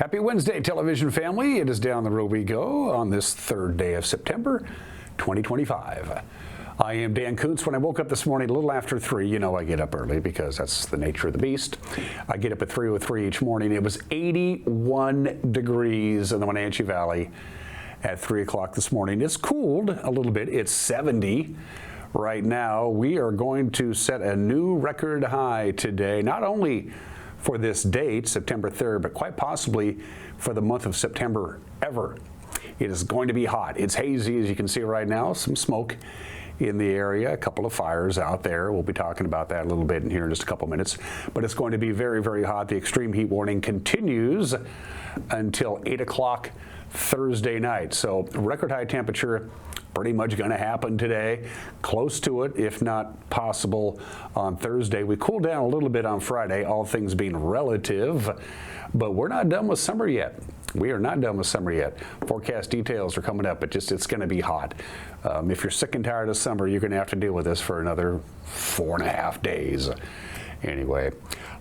Happy Wednesday, television family. It is Down the Road We Go on this third day of September 2025. I am Dan Kuntz. When I woke up this morning a little after 3, you know I get up early because that's the nature of the beast. I get up at 3:03 each morning. It was 81 degrees in the Wenatchee Valley at 3 o'clock this morning. It's cooled a little bit. It's 70 right now. We are going to set a new record high today, not only for this date, September 3rd, but quite possibly for the month of September ever. It is going to be hot. It's hazy, as you can see right now, some smoke in the area, a couple of fires out there. We'll be talking about that a little bit in here in just a couple minutes, but it's going to be very, very hot. The extreme heat warning continues until 8 o'clock Thursday night. So record high temperature pretty much going to happen today, close to it, if not possible on Thursday. We cool down a little bit on Friday, all things being relative, but we're not done with summer yet. We are not done with summer yet. Forecast details are coming up, but it's going to be hot. If you're sick and tired of summer, you're going to have to deal with this for another 4.5 days. Anyway,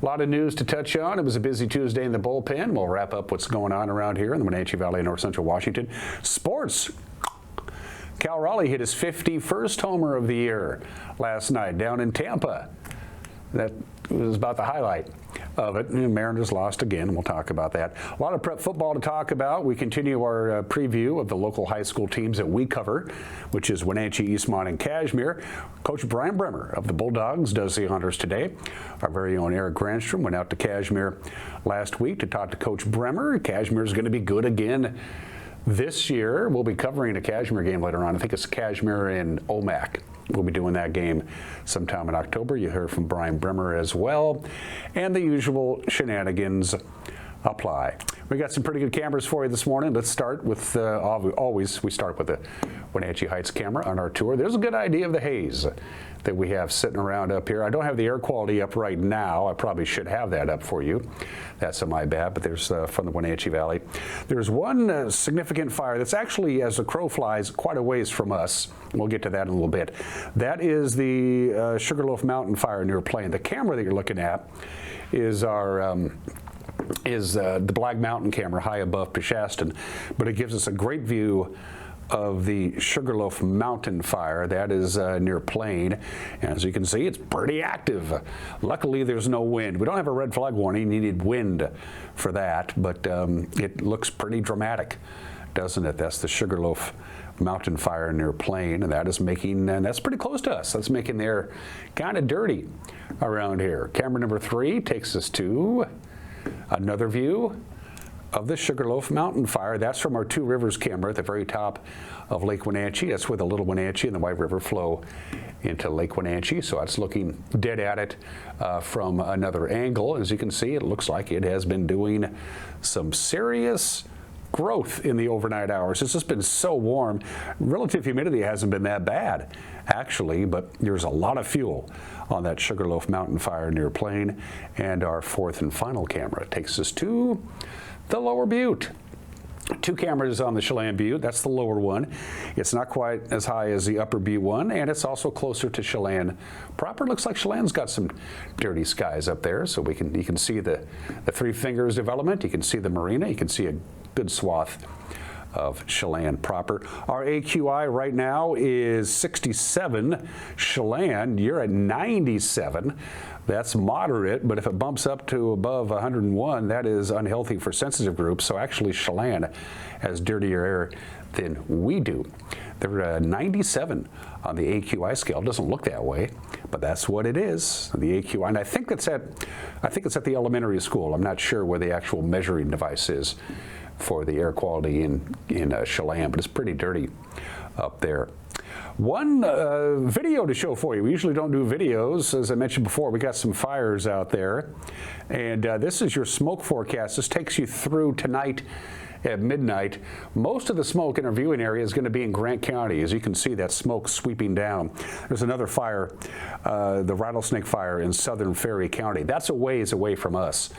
a lot of news to touch on. It was a busy Tuesday in the bullpen. We'll wrap up what's going on around here in the Wenatchee Valley and North Central Washington. Sports. Cal Raleigh hit his 51st homer of the year last night down in Tampa. That was about the highlight of it. Mariners lost again. We'll talk about that. A lot of prep football to talk about. We continue our preview of the local high school teams that we cover, which is Wenatchee, Eastmont, and Cashmere. Coach Brian Bremer of the Bulldogs does the honors today. Our very own Eric Granstrom went out to Cashmere last week to talk to Coach Bremer. Cashmere is going to be good again this year. We'll be covering a Cashmere game later on. I think it's Cashmere and Omak. We'll be doing that game sometime in October. You heard from Brian Bremer as well. And the usual shenanigans apply. We got some pretty good cameras for you this morning. Let's start with, we start with the Wenatchee Heights camera on our tour. There's a good idea of the haze that we have sitting around up here. I don't have the air quality up right now. I probably should have that up for you. That's my bad, but there's from the Wenatchee Valley. There's one significant fire that's actually, as the crow flies, quite a ways from us. We'll get to that in a little bit. That is the Sugarloaf Mountain fire near Plain. The camera that you're looking at is our the Black Mountain camera high above Peshastin, but it gives us a great view of the Sugarloaf Mountain fire. That is near Plain. And as you can see, it's pretty active. Luckily, there's no wind. We don't have a red flag warning. You need wind for that, but it looks pretty dramatic, doesn't it? That's the Sugarloaf Mountain fire near Plain, and that is making, and that's pretty close to us. That's making the air kind of dirty around here. Camera number 3 takes us to another view of the Sugarloaf Mountain fire. That's from our Two Rivers camera at the very top of Lake Wenatchee. That's where the Little Wenatchee and the White River flow into Lake Wenatchee. So that's looking dead at it from another angle. As you can see, it looks like it has been doing some serious growth in the overnight hours. It's just been so warm. Relative humidity hasn't been that bad, actually, but there's a lot of fuel on that Sugarloaf Mountain fire near Plain. And our fourth and final camera takes us to the Lower Butte. 2 cameras on the Chelan Butte. That's the lower one. It's not quite as high as the Upper Butte one, and it's also closer to Chelan proper. Looks like Chelan's got some dirty skies up there, so you can see the Three Fingers development. You can see the marina. You can see a good swath of Chelan proper. Our AQI right now is 67. Chelan, you're at 97. That's moderate, but if it bumps up to above 101, that is unhealthy for sensitive groups. So actually Chelan has dirtier air than we do. They're 97 on the AQI scale. It doesn't look that way, but that's what it is, the AQI. And I think it's at the elementary school. I'm not sure where the actual measuring device is for the air quality in Chelan, but it's pretty dirty up there. One video to show for you. We usually don't do videos. As I mentioned before, we got some fires out there. And this is your smoke forecast. This takes you through tonight at midnight. Most of the smoke in our viewing area is going to be in Grant County. As you can see, that smoke sweeping down. There's another fire, the rattlesnake fire in southern Ferry County. That's a ways away from us.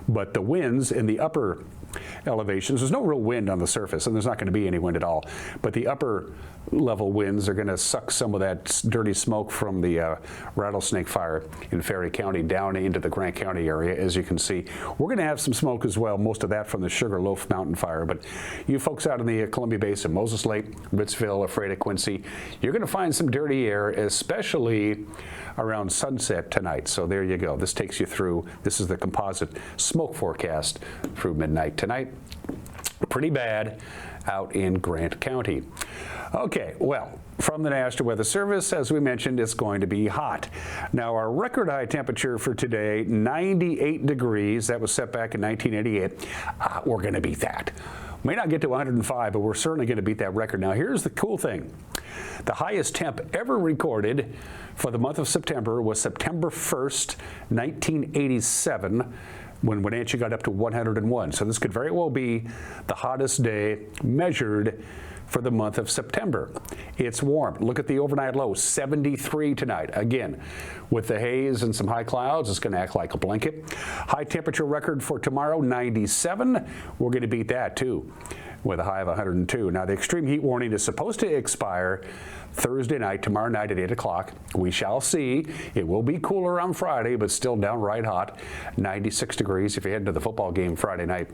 But the winds in the upper elevations, there's no real wind on the surface, and there's not going to be any wind at all. But the upper level winds are going to suck some of that dirty smoke from the rattlesnake fire in Ferry County down into the Grant County area. As you can see, we're going to have some smoke as well, most of that from the Sugarloaf Mountain fire. But you folks out in the Columbia Basin, Moses Lake, Ritzville, Ephrata, Quincy, you're going to find some dirty air, especially around sunset tonight. So there you go. This takes you through, this is the composite smoke forecast through midnight tonight. Pretty bad out in Grant County. Okay, well, from the National Weather Service, as we mentioned, it's going to be hot. Now, our record high temperature for today, 98 degrees. That was set back in 1988. We're going to beat that. May not get to 105, but we're certainly going to beat that record. Now, here's the cool thing. The highest temp ever recorded for the month of September was September 1st, 1987, when Wenatchee got up to 101. So this could very well be the hottest day measured for the month of September. It's warm. Look at the overnight low, 73 tonight. Again, with the haze and some high clouds, it's going to act like a blanket. High temperature record for tomorrow, 97. We're going to beat that too, with a high of 102. Now, the extreme heat warning is supposed to expire Thursday night, tomorrow night at 8 o'clock. We shall see. It will be cooler on Friday, but still downright hot. 96 degrees if you head to the football game Friday night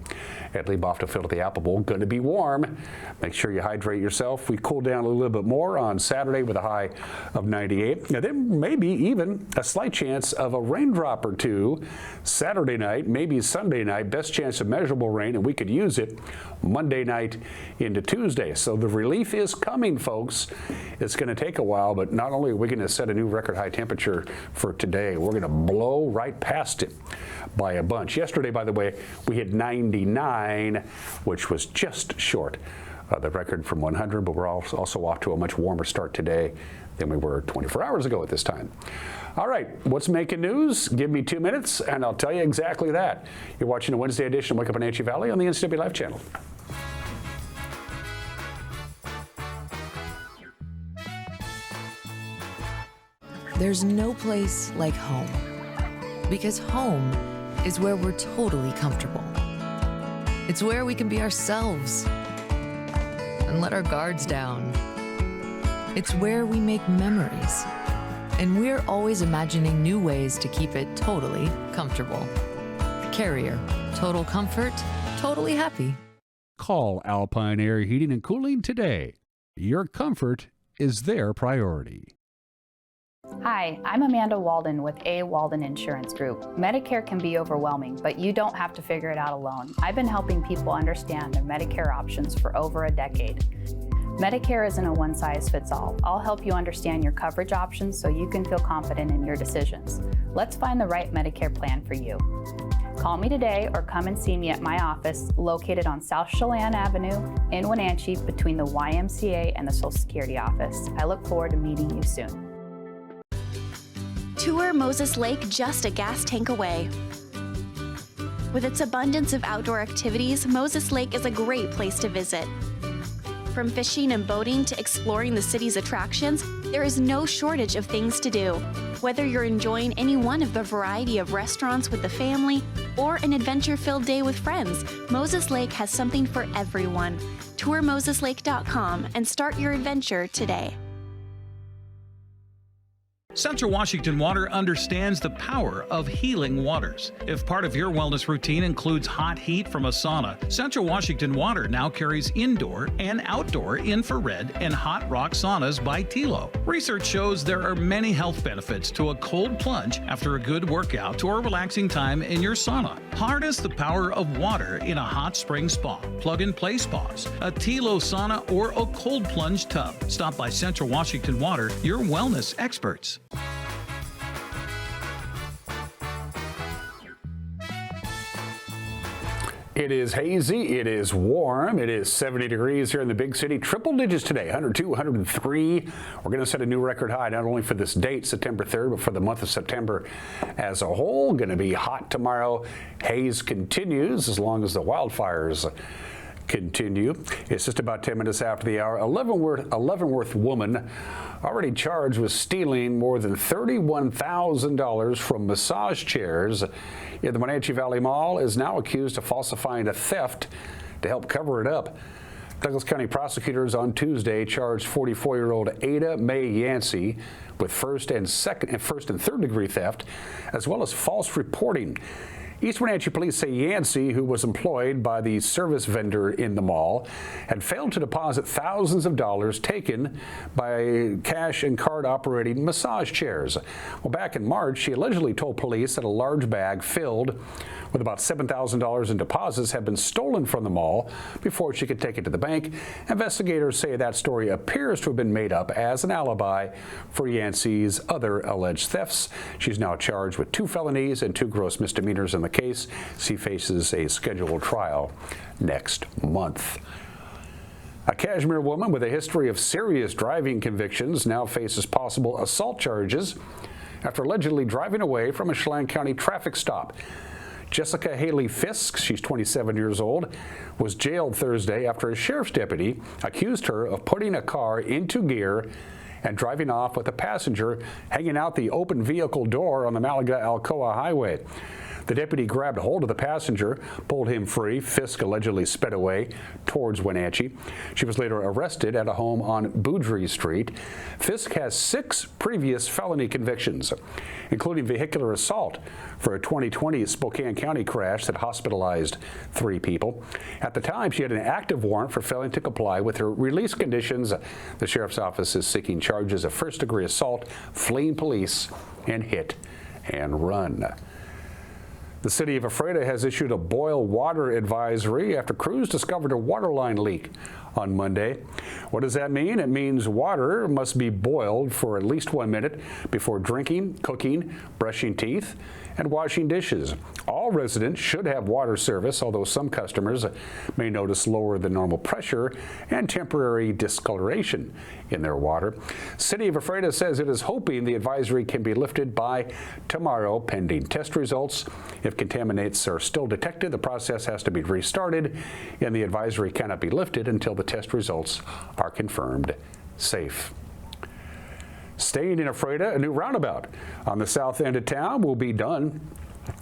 at Leibofta Field at the Apple Bowl. Going to be warm. Make sure you hydrate yourself. We cool down a little bit more on Saturday with a high of 98. Now, there may be even a slight chance of a raindrop or two Saturday night, maybe Sunday night. Best chance of measurable rain, and we could use it Monday night into Tuesday. So the relief is coming, folks. It's going to take a while, but not only are we going to set a new record high temperature for today, we're going to blow right past it by a bunch. Yesterday, by the way, we hit 99, which was just short of the record from 100, but we're also off to a much warmer start today than we were 24 hours ago at this time. All right, what's making news? Give me 2 minutes, and I'll tell you exactly that. You're watching a Wednesday edition of Wake Up Wenatchee Valley on the NCWLIFE channel. There's no place like home, because home is where we're totally comfortable. It's where we can be ourselves and let our guards down. It's where we make memories, and we're always imagining new ways to keep it totally comfortable. Carrier, total comfort, totally happy. Call Alpine Air Heating and Cooling today. Your comfort is their priority. Hi, I'm Amanda Walden with A. Walden Insurance Group. Medicare can be overwhelming, but you don't have to figure it out alone. I've been helping people understand their Medicare options for over a decade. Medicare isn't a one-size-fits-all. I'll help you understand your coverage options so you can feel confident in your decisions. Let's find the right Medicare plan for you. Call me today or come and see me at my office located on South Chelan Avenue in Wenatchee between the YMCA and the Social Security office. I look forward to meeting you soon. Tour Moses Lake just a gas tank away. With its abundance of outdoor activities, Moses Lake is a great place to visit. From fishing and boating to exploring the city's attractions, there is no shortage of things to do. Whether you're enjoying any one of the variety of restaurants with the family or an adventure-filled day with friends, Moses Lake has something for everyone. Tour moseslake.com and start your adventure today. Central Washington Water understands the power of healing waters. If part of your wellness routine includes hot heat from a sauna, Central Washington Water now carries indoor and outdoor infrared and hot rock saunas by Tilo. Research shows there are many health benefits to a cold plunge after a good workout or relaxing time in your sauna. Harness the power of water in a hot spring spa, plug-and-play spas, a Tilo sauna, or a cold plunge tub. Stop by Central Washington Water, your wellness experts. It is hazy, it is warm, it is 70 degrees here in the big city. Triple digits today, 102, 103. We're going to set a new record high, not only for this date, September 3rd, but for the month of September as a whole. Going to be hot tomorrow. Haze continues as long as the wildfires continue. It's just about 10 minutes after the hour. A Leavenworth woman already charged with stealing more than $31,000 from massage chairs in the Wenatchee Valley Mall is now accused of falsifying a theft to help cover it up. Douglas County prosecutors on Tuesday charged 44-year-old Ada Mae Yancey with first and third degree theft, as well as false reporting. East Wenatchee police say Yancey, who was employed by the service vendor in the mall, had failed to deposit thousands of dollars taken by cash and card operating massage chairs. Well, back in March, she allegedly told police that a large bag filled with about $7,000 in deposits had been stolen from the mall before she could take it to the bank. Investigators say that story appears to have been made up as an alibi for Yancey's other alleged thefts. She's now charged with 2 felonies and 2 gross misdemeanors in the case. She faces a scheduled trial next month. A Kashmir woman with a history of serious driving convictions now faces possible assault charges after allegedly driving away from a Chelan County traffic stop. Jessica Haley Fisk, she's 27 years old, was jailed Thursday after a sheriff's deputy accused her of putting a car into gear and driving off with a passenger hanging out the open vehicle door on the Malaga-Alcoa highway. The deputy grabbed hold of the passenger, pulled him free. Fisk allegedly sped away towards Wenatchee. She was later arrested at a home on Boudry Street. Fisk has 6 previous felony convictions, including vehicular assault for a 2020 Spokane County crash that hospitalized 3 people. At the time, she had an active warrant for failing to comply with her release conditions. The sheriff's office is seeking charges of first-degree assault, fleeing police, and hit and run. The city of Ephrata has issued a boil water advisory after crews discovered a water line leak on Monday. What does that mean? It means water must be boiled for at least 1 minute before drinking, cooking, brushing teeth, and washing dishes. All residents should have water service, although some customers may notice lower than normal pressure and temporary discoloration in their water. City of Ephrata says it is hoping the advisory can be lifted by tomorrow, pending test results. If contaminants are still detected, the process has to be restarted, and the advisory cannot be lifted until the test results are confirmed safe. Staying in Ephrata, a new roundabout on the south end of town will be done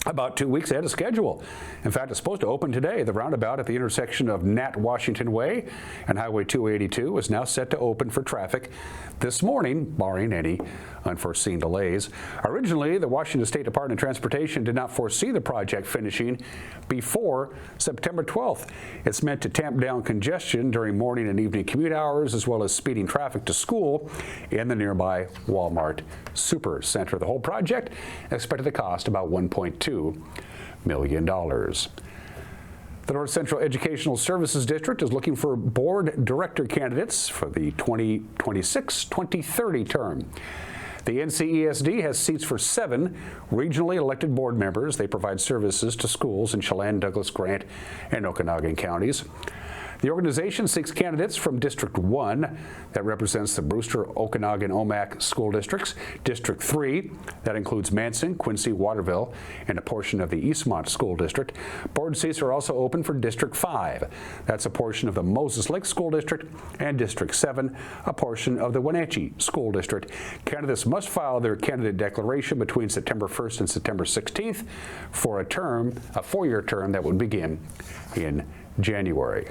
about 2 weeks ahead of schedule. In fact, it's supposed to open today. The roundabout at the intersection of Nat Washington Way and Highway 282 is now set to open for traffic this morning, barring any unforeseen delays. Originally, the Washington State Department of Transportation did not foresee the project finishing before September 12th. It's meant to tamp down congestion during morning and evening commute hours, as well as speeding traffic to school in the nearby Walmart Super Center. The whole project expected to cost about $1.2 million. The North Central Educational Services District is looking for board director candidates for the 2026-2030 term. The NCESD has seats for 7 regionally elected board members. They provide services to schools in Chelan, Douglas, Grant, and Okanogan counties. The organization seeks candidates from District 1, that represents the Brewster, Okanogan, Omak school districts, District 3, that includes Manson, Quincy, Waterville, and a portion of the Eastmont school district. Board seats are also open for District 5. That's a portion of the Moses Lake school district, and District 7, a portion of the Wenatchee school district. Candidates must file their candidate declaration between September 1st and September 16th for a 4-year term that would begin in January.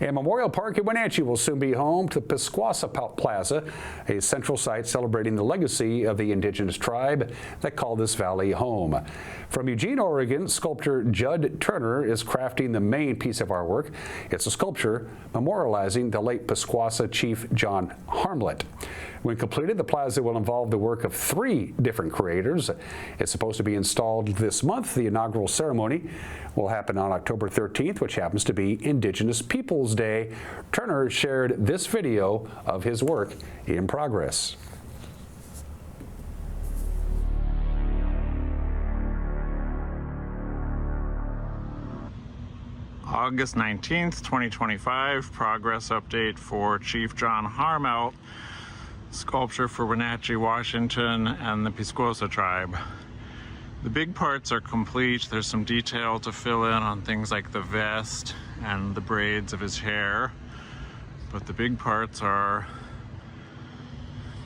And Memorial Park in Wenatchee will soon be home to Pisquassa Plaza, a central site celebrating the legacy of the indigenous tribe that called this valley home. From Eugene, Oregon, sculptor Judd Turner is crafting the main piece of artwork. It's a sculpture memorializing the late Pisquassa chief John Harmlett. When completed, the plaza will involve the work of 3 different creators. It's supposed to be installed this month. The inaugural ceremony will happen on October 13th, which happens to be Indigenous Peoples Day. Turner shared this video of his work in progress. August 19th, 2025, progress update for Chief John Harmelt, sculpture for Wenatchee, Washington, and the Pisquassa tribe. The big parts are complete. There's some detail to fill in on things like the vest and the braids of his hair, but the big parts are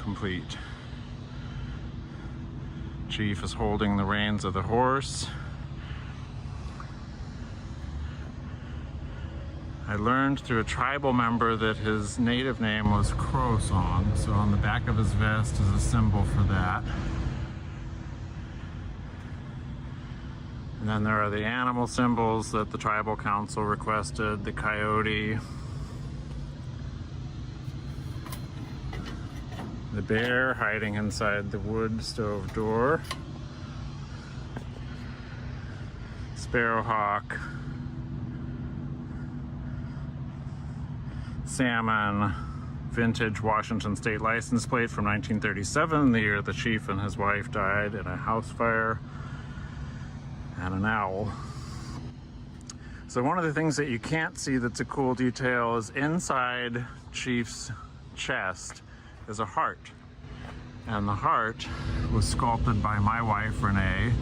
complete. Chief is holding the reins of the horse. I learned through a tribal member that his native name was Crowsong, so on the back of his vest is a symbol for that. And then there are the animal symbols that the tribal council requested, the coyote, the bear hiding inside the wood stove door, sparrowhawk, salmon, vintage Washington state license plate from 1937, the year the chief and his wife died in a house fire, and an owl. So one of the things that you can't see that's a cool detail is inside Chief's chest is a heart. And the heart was sculpted by my wife, Renee,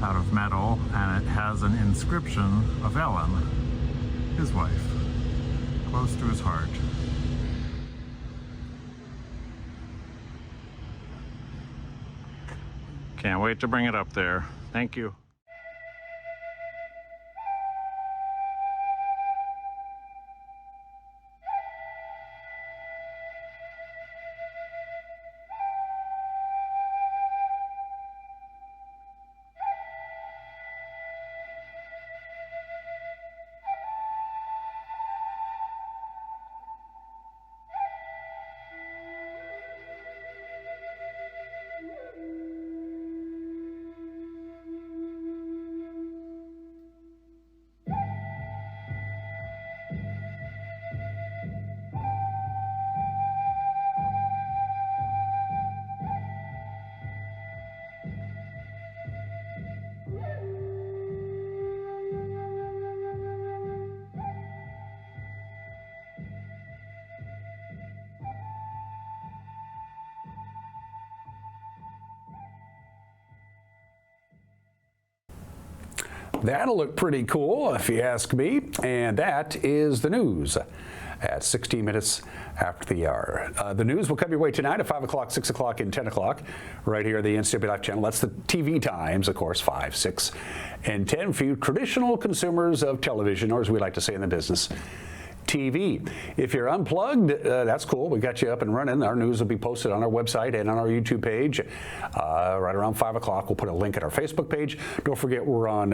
out of metal, and it has an inscription of Ellen, his wife, close to his heart. Can't wait to bring it up there. Thank you. That'll look pretty cool if you ask me. And that is the news at 16 minutes after the hour. The news will come your way tonight at 5 o'clock, 6 o'clock, and 10 o'clock right here at the NCWLIFE channel. That's the TV times, of course, 5, 6, and 10 for you traditional consumers of television, or as we like to say in the business, TV. If you're unplugged, that's cool. We got you up and running. Our news will be posted on our website and on our YouTube page right around 5 o'clock. We'll put a link at our Facebook page. Don't forget we're on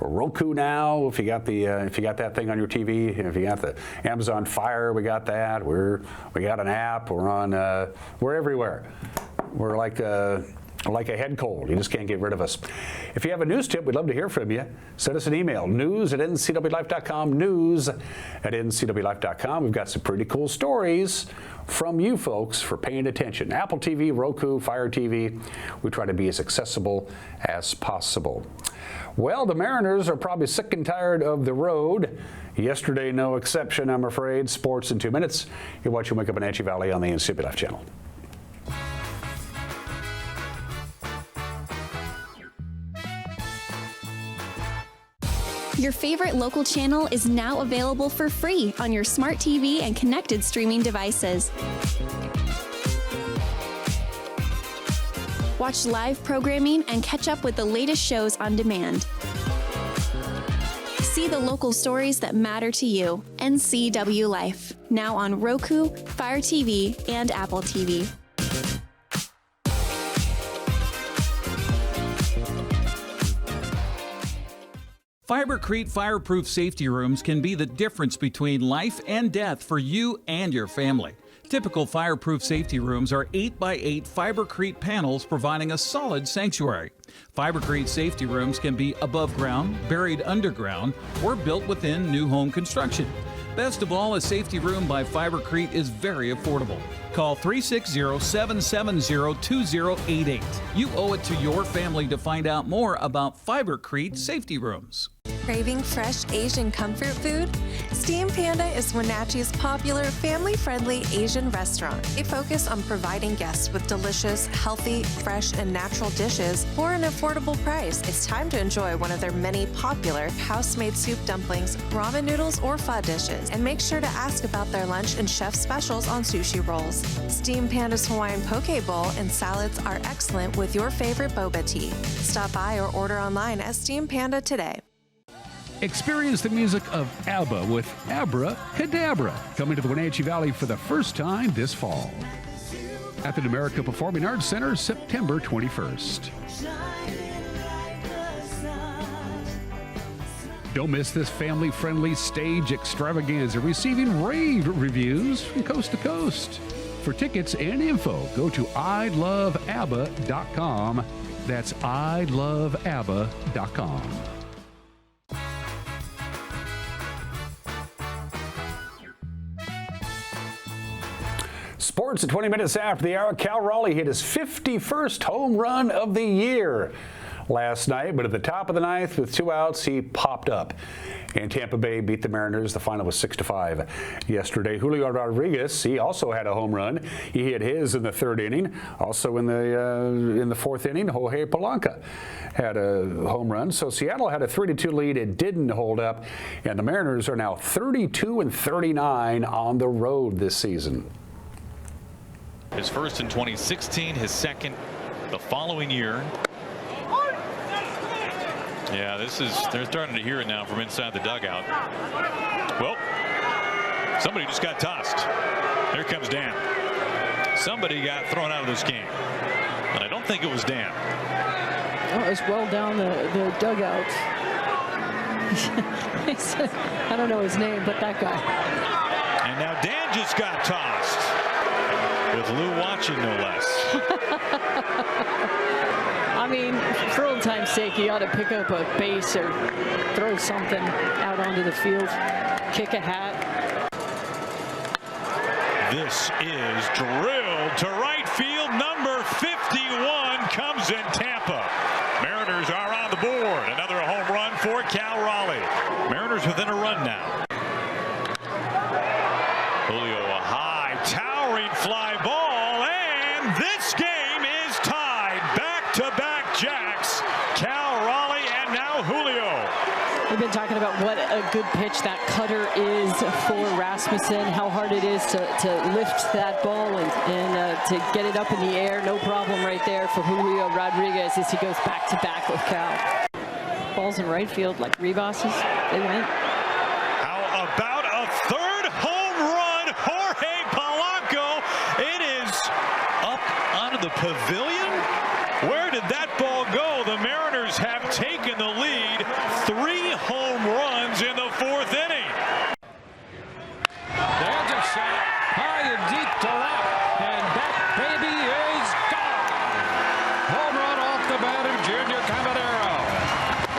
Roku now. If you got that thing on your TV, if you got the Amazon Fire, we got that. We got an app. We're everywhere. We're like a head cold. You just can't get rid of us. If you have a news tip, we'd love to hear from you. Send us an email, news@ncwlife.com, news@ncwlife.com. We've got some pretty cool stories from you folks for paying attention. Apple TV, Roku, Fire TV. We try to be as accessible as possible. Well, the Mariners are probably sick and tired of the road. Yesterday, no exception, I'm afraid. Sports in 2 minutes. You're watching Wake Up Wenatchee Valley on the NCWLIFE channel. Your favorite local channel is now available for free on your smart TV and connected streaming devices. Watch live programming and catch up with the latest shows on demand. See the local stories that matter to you. NCWLIFE, now on Roku, Fire TV, and Apple TV. Fibercrete fireproof safety rooms can be the difference between life and death for you and your family. Typical fireproof safety rooms are 8x8 Fibercrete panels providing a solid sanctuary. Fibercrete safety rooms can be above ground, buried underground, or built within new home construction. Best of all, a safety room by Fibercrete is very affordable. Call 360-770-2088. You owe it to your family to find out more about Fibercrete safety rooms. Craving fresh Asian comfort food? Steam Panda is Wenatchee's popular family-friendly Asian restaurant. They focus on providing guests with delicious, healthy, fresh, and natural dishes for an affordable price. It's time to enjoy one of their many popular house-made soup dumplings, ramen noodles, or pho dishes. And make sure to ask about their lunch and chef specials on sushi rolls. Steam Panda's Hawaiian poke bowl and salads are excellent with your favorite boba tea. Stop by or order online at Steam Panda today. Experience the music of ABBA with Abra Cadabra, coming to the Wenatchee Valley for the first time this fall at the America Performing Arts Center, September 21st. Don't miss this family-friendly stage extravaganza, receiving rave reviews from coast to coast. For tickets and info, go to iloveabba.com. That's iloveabba.com. Sports at 20 minutes after the hour. Cal Raleigh hit his 51st home run of the year last night, but at the top of the ninth with 2 outs, he popped up. And Tampa Bay beat the Mariners. The final was 6-5 yesterday. Julio Rodriguez, he also had a home run. He hit his in the third inning. Also in the fourth inning, Jorge Polanco had a home run. So Seattle had a 3-2 lead. It didn't hold up, and the Mariners are now 32-39 on the road this season. His first in 2016, his second the following year. Yeah, they're starting to hear it now from inside the dugout. Well, somebody just got tossed. Here comes Dan. Somebody got thrown out of this game, and I don't think it was Dan. Oh, it's well down the dugout. I don't know his name, but that guy. And now Dan just got tossed. With Lou watching, no less. I mean, for old time's sake, you ought to pick up a base or throw something out onto the field, kick a hat. This is drilled to right field. Number 51 comes in Tampa. Mariners are on the board. Another home run for Cal Raleigh. Mariners within a run now. Julio, a high, towering fly ball, and this game is tied. Back-to-back jacks. Cal Raleigh and now Julio. We've been talking about what a good pitch that cutter is for Rasmussen, how hard it is to lift that ball and to get it up in the air. No problem right there for Julio Rodriguez as he goes back-to-back with Cal. Balls in right field like Ribas's. They went. How about a third home run? Jorge Polanco. It is up onto the pavilion. Where did that ball go? The Mariners have taken the lead. 3 home runs in the fourth inning. There's a shot high and deep to left, and that baby is gone. Home run off the bat of Junior Caminero.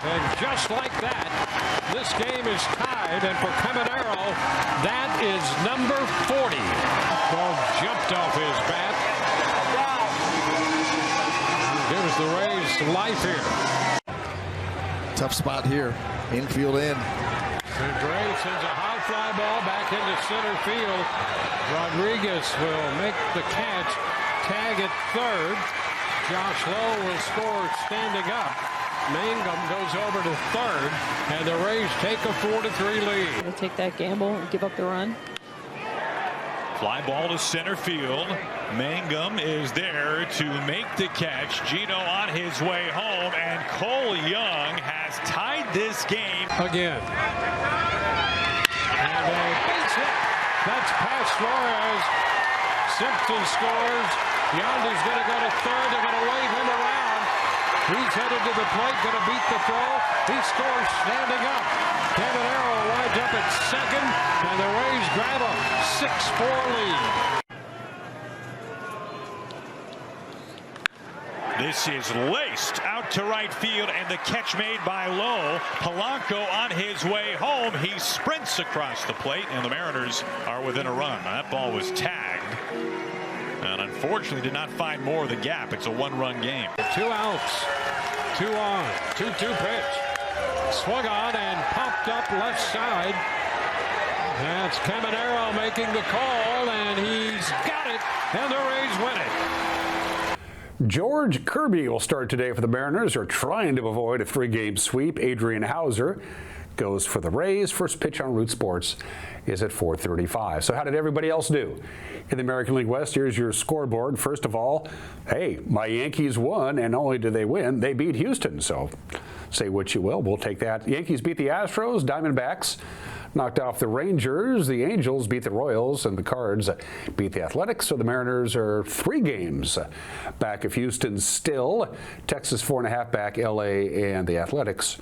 And just like that, this game is tied, and for Caminero, that is number 40. Ball jumped off his bat. Gives the Rays some life here. Tough spot here. Infield in. And Gray sends a high fly ball back into center field. Rodriguez will make the catch. Tag at third. Josh Lowe will score standing up. Mangum goes over to third, and the Rays take a 4-3 lead. We'll take that gamble and give up the run. Fly ball to center field. Mangum is there to make the catch. Gino on his way home, and Cole Young has tied this game again. And a base hit. That's past Flores. Simpson scores. Yonder's going to go to third. They're going to wave him around. He's headed to the plate, going to beat the throw. He scores standing up. Caminero winds up at second, and the Rays grab a 6-4 lead. This is laced out to right field, and the catch made by Lowe. Polanco on his way home. He sprints across the plate, and the Mariners are within a run. That ball was tagged, and unfortunately did not find more of the gap. It's a 1-run game. 2 outs, 2 on, 2-2 pitch. Swung on and popped up left side. That's Caminero making the call, and he's got it, and the Rays win it. George Kirby will start today for the Mariners. They're trying to avoid a 3-game sweep. Adrian Hauser goes for the Rays. First pitch on Root Sports is at 4:35. So how did everybody else do in the American League West? Here's your scoreboard. First of all, hey, my Yankees won, and not only did they win, they beat Houston. So say what you will, we'll take that. Yankees beat the Astros. Diamondbacks knocked off the Rangers. The Angels beat the Royals, and the Cards beat the Athletics. So the Mariners are 3 games back of Houston still. Texas 4.5 back. LA and the Athletics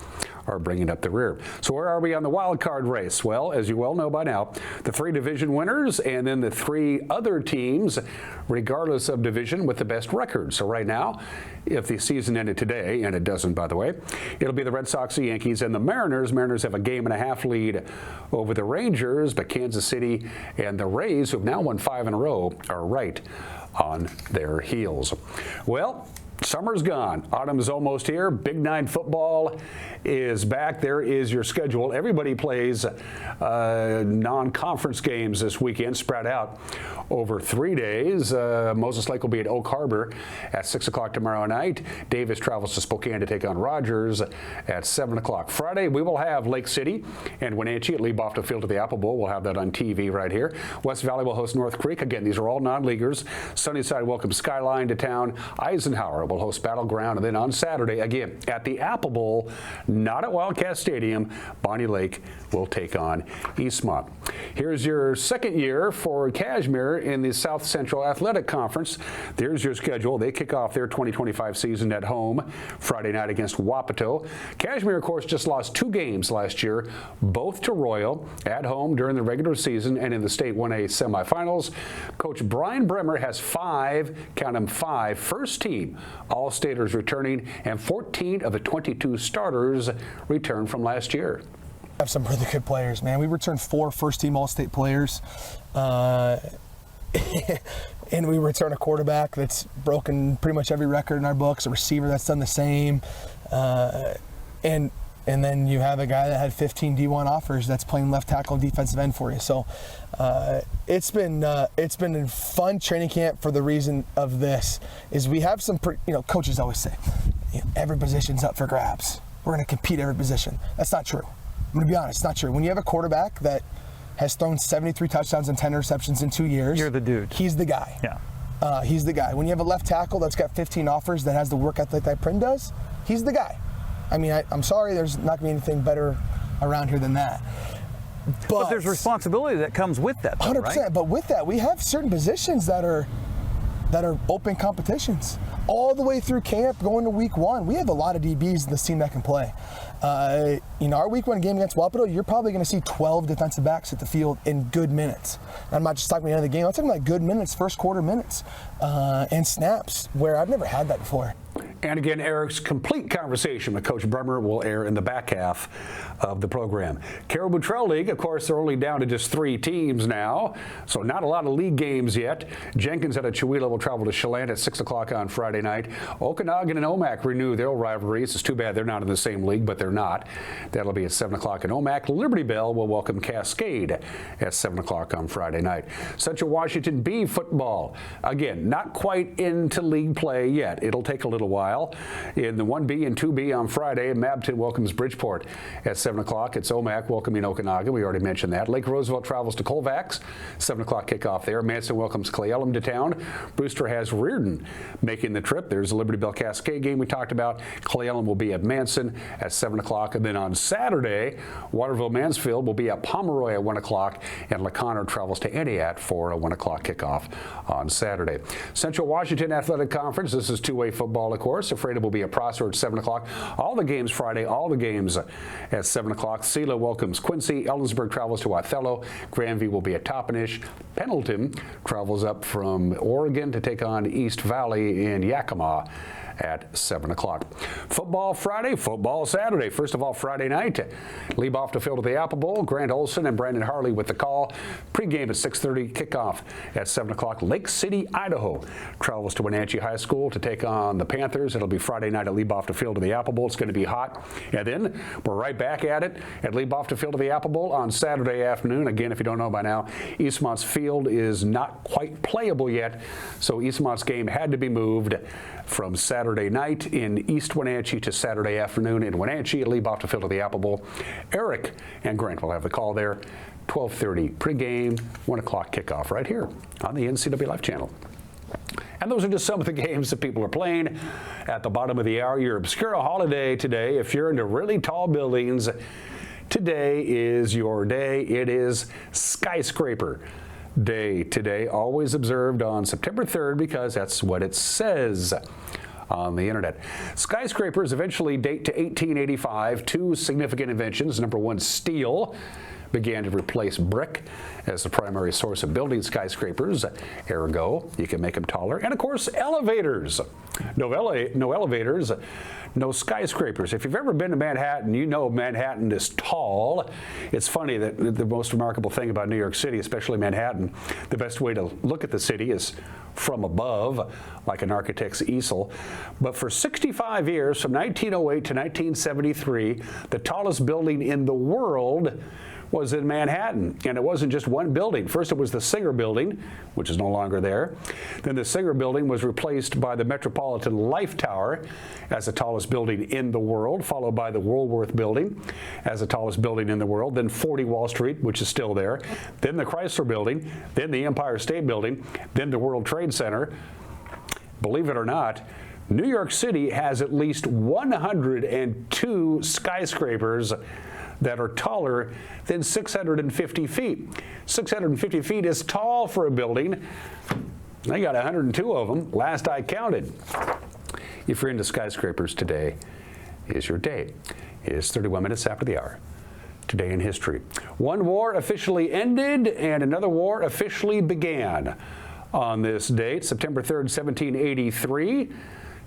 are bringing up the rear. So where are we on the wild card race? Well, as you well know by now, the 3 division winners and then the 3 other teams, regardless of division, with the best record. So right now, if the season ended today, and it doesn't, by the way, it'll be the Red Sox, the Yankees, and the Mariners. Mariners have a 1.5 game lead over the Rangers, but Kansas City and the Rays, who have now won 5 in a row, are right on their heels. Well, summer's gone. Autumn is almost here. Big 9 football is back. There is your schedule. Everybody plays non-conference games this weekend, spread out over 3 days. Moses Lake will be at Oak Harbor at 6 o'clock tomorrow night. Davis travels to Spokane to take on Rogers at 7 o'clock. Friday, we will have Lake City and Wenatchee at Lee-Bofta Field at the Apple Bowl. We'll have that on TV right here. West Valley will host North Creek. Again, these are all non-leaguers. Sunnyside welcomes Skyline to town. Eisenhower will host Battleground. And then on Saturday, again, at the Apple Bowl, not at Wildcat Stadium, Bonnie Lake will take on Eastmont. Here's your second year for Cashmere in the South Central Athletic Conference. There's your schedule. They kick off their 2025 season at home Friday night against Wapato. Cashmere, of course, just lost 2 games last year, both to Royal at home during the regular season and in the State 1A semifinals. Coach Brian Bremer has 5, count them 5, first-team All-Staters returning, and 14 of the 22 starters returned from last year. Have some really good players, man. We returned 4 first-team All-State players. And we return a quarterback that's broken pretty much every record in our books, a receiver that's done the same, and then you have a guy that had 15 D1 offers that's playing left tackle and defensive end for you. So it's been a fun training camp for the reason of this is we have some, coaches always say, every position's up for grabs. We're going to compete every position. That's not true. I'm going to be honest, it's not true. When you have a quarterback that has thrown 73 touchdowns and 10 interceptions in 2 years. You're the dude. He's the guy. Yeah. He's the guy. When you have a left tackle that's got 15 offers that has the work ethic that Prin does, he's the guy. I mean, I'm sorry, there's not going to be anything better around here than that. But there's responsibility that comes with that, though, 100%. right? But with that, we have certain positions that are open competitions. All the way through camp, going to week 1, we have a lot of DBs in this team that can play. Our week 1 game against Wapato, you're probably going to see 12 defensive backs at the field in good minutes. I'm not just talking about the end of the game. I'm talking about good minutes, first quarter minutes, and snaps, where I've never had that before. And again, Eric's complete conversation with Coach Bremer will air in the back half of the program. Caribou Trail League, of course, they're only down to just 3 teams now, so not a lot of league games yet. Jenkins out of Chewelah will travel to Chelan at 6 o'clock on Friday night. Okanagan and Omak renew their rivalries. It's too bad they're not in the same league, but they're not. That'll be at 7 o'clock in Omak. Liberty Bell will welcome Cascade at 7 o'clock on Friday night. Central Washington B football, again, not quite into league play yet. It'll take a little while. In the 1B and 2B on Friday, Mabton welcomes Bridgeport at 7 o'clock. It's Omak welcoming Okanagan. We already mentioned that. Lake Roosevelt travels to Colfax. 7 o'clock kickoff there. Manson welcomes Clay Elum to town. Brewster has Reardon making the trip. There's the Liberty Bell Cascade game we talked about. Clay Elum will be at Manson at 7 o'clock. And then on Saturday, Waterville Mansfield will be at Pomeroy at 1 o'clock. And LeConner travels to Entiat for a 1 o'clock kickoff on Saturday. Central Washington Athletic Conference. This is 2A football, of course. Afraid will be at Prosser at 7 o'clock. All the games Friday, all the games at 7 o'clock. Sela welcomes Quincy. Ellensburg travels to Othello. Granby will be at Toppenish. Pendleton travels up from Oregon to take on East Valley in Yakima at 7 o'clock. Football Friday, football Saturday. First of all, Friday night, leave off the field at the Apple Bowl. Grant Olson and Brandon Harley with the call. Pre-game at 6:30, kickoff at 7 o'clock. Lake City, Idaho travels to Wenatchee High School to take on the Panthers. It'll be Friday night at leave off the field at the Apple Bowl. It's going to be hot. And then we're right back at it at leave off the field at the Apple Bowl on Saturday afternoon. Again, if you don't know by now, Eastmont's field is not quite playable yet, so Eastmont's game had to be moved from Saturday night in East Wenatchee to Saturday afternoon in Wenatchee at leave off the field of the Apple Bowl. Eric and Grant will have the call there. 12:30 pregame, 1 o'clock kickoff right here on the NCWLIFE channel. And those are just some of the games that people are playing. At the bottom of the hour, your Obscura holiday today. If you're into really tall buildings, today is your day. It is Skyscraper Day today, always observed on September 3rd because that's what it says on the internet. Skyscrapers eventually date to 1885. Two significant inventions. Number one, steel began to replace brick as the primary source of building skyscrapers. Ergo, you can make them taller. And of course, elevators. No elevators, no skyscrapers. If you've ever been to Manhattan, you know Manhattan is tall. It's funny that the most remarkable thing about New York City, especially Manhattan, the best way to look at the city is from above, like an architect's easel. But for 65 years, from 1908 to 1973, the tallest building in the world was in Manhattan. And it wasn't just one building. First it was the Singer Building, which is no longer there. Then the Singer Building was replaced by the Metropolitan Life Tower as the tallest building in the world, followed by the Woolworth Building as the tallest building in the world, then 40 Wall Street, which is still there, then the Chrysler Building, then the Empire State Building, then the World Trade Center. Believe it or not, New York City has at least 102 skyscrapers that are taller than 650 feet. 650 feet is tall for a building. They got 102 of them, last I counted. If you're into skyscrapers, today is your day. It is 31 minutes after the hour. Today in history. One war officially ended and another war officially began. On this date, September 3rd, 1783,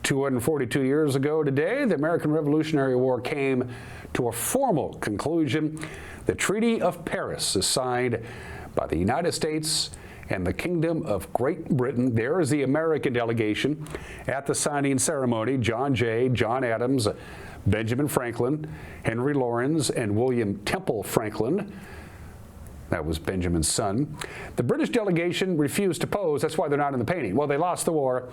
242 years ago today, the American Revolutionary War came to a formal conclusion. The Treaty of Paris is signed by the United States and the Kingdom of Great Britain. There is the American delegation at the signing ceremony. John Jay, John Adams, Benjamin Franklin, Henry Laurens, and William Temple Franklin. That was Benjamin's son. The British delegation refused to pose. That's why they're not in the painting. Well, they lost the war,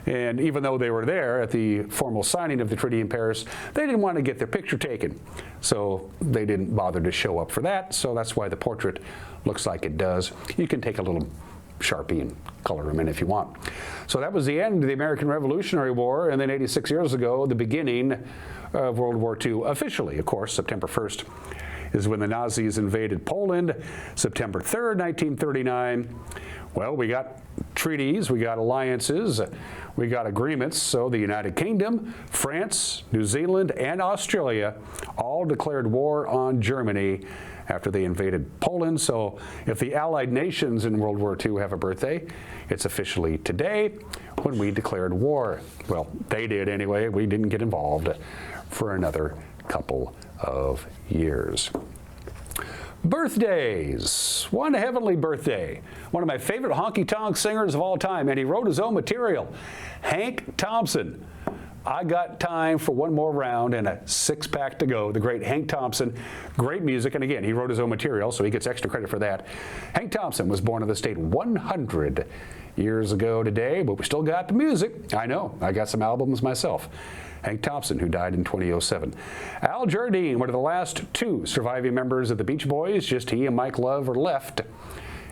and even though they were there at the formal signing of the Treaty in Paris, they didn't want to get their picture taken. So they didn't bother to show up for that, so that's why the portrait looks like it does. You can take a little Sharpie and color them in if you want. So that was the end of the American Revolutionary War, and then 86 years ago, the beginning of World War II, officially, of course, September 1st. Is when the Nazis invaded Poland, September 3rd, 1939. Well, we got treaties, we got alliances, we got agreements. So the United Kingdom, France, New Zealand, and Australia all declared war on Germany after they invaded Poland. So if the Allied nations in World War II have a birthday, it's officially today when we declared war. Well, they did anyway. We didn't get involved for another couple of years. Birthdays. One heavenly birthday. One of my favorite honky-tonk singers of all time, and he wrote his own material. Hank Thompson. I got time for one more round and a six-pack to go. The great Hank Thompson. Great music, and again, he wrote his own material, so he gets extra credit for that. Hank Thompson was born in the state 100 years ago today, but we still got the music. I know. I got some albums myself. Hank Thompson, who died in 2007. Al Jardine, one of the last two surviving members of the Beach Boys. Just he and Mike Love are left,